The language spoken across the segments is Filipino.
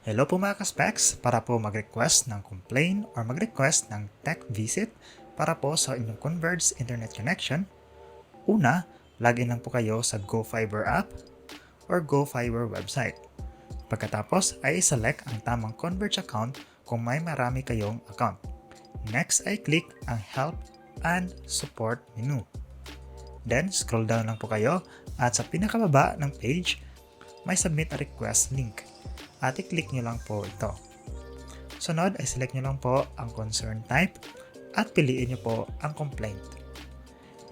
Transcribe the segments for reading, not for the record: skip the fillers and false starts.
Hello po mga ka-specs, para po mag-request ng complaint or mag-request ng tech visit para po sa inyong Converge internet connection, una, login lang po kayo sa GoFiber app or GoFiber website. Pagkatapos ay select ang tamang Converge account kung may marami kayong account. Next ay click ang Help and Support menu. Then scroll down lang po kayo at sa pinakababa ng page may Submit a Request link. At i-click nyo lang po ito. Sunod ay select nyo lang po ang concern type at piliin nyo po ang complaint.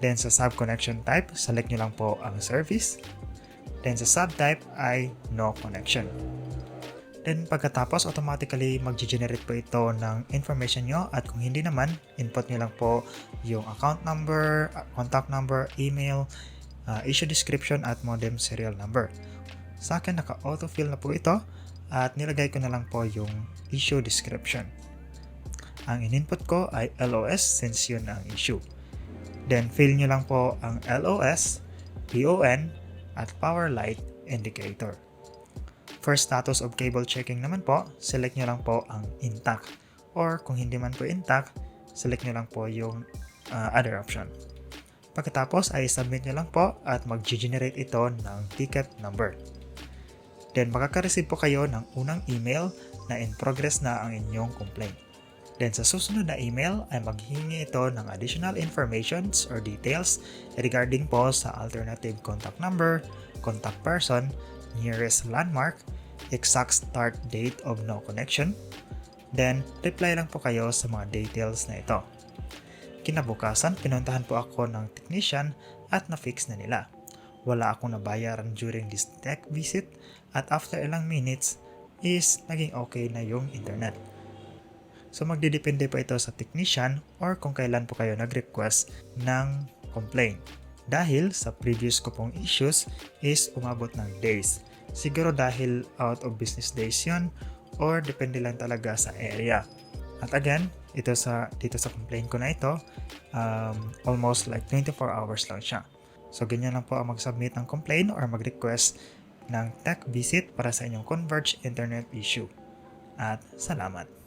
Then sa sub-connection type, select nyo lang po ang service. Then sa subtype ay no connection. Then pagkatapos automatically mag-generate po ito ng information nyo at kung hindi naman, input nyo lang po yung account number, contact number, email, issue description at modem serial number. Sa akin naka-autofill na po ito at nilagay ko na lang po yung issue description. Ang in-input ko ay LOS since yun ang issue. Then fill nyo lang po ang LOS, PON, at power light indicator. For status of cable checking naman po, select nyo lang po ang intact. Or kung hindi man po intact, select nyo lang po yung other option. Pagkatapos ay submit nyo lang po at mag-generate ito ng ticket number. Then makaka-receive po kayo ng unang email na in progress na ang inyong complaint. Then sa susunod na email ay maghihingi ito ng additional informations or details regarding po sa alternative contact number, contact person, nearest landmark, exact start date of no connection. Then reply lang po kayo sa mga details na ito. Kinabukasan, pinuntahan po ako ng technician at na-fix na nila. Wala akong nabayaran during this tech visit at after ilang minutes is naging okay na yung internet. So magdidepende po ito sa technician or kung kailan po kayo nag-request ng complaint. Dahil sa previous ko pong issues is umabot ng days. Siguro dahil out of business days yun or depende lang talaga sa area. At again, dito sa complaint ko na ito, almost like 24 hours lang siya. So ganyan lang po ang mag-submit ng complaint or mag-request ng tech visit para sa inyong Converge internet issue. At salamat!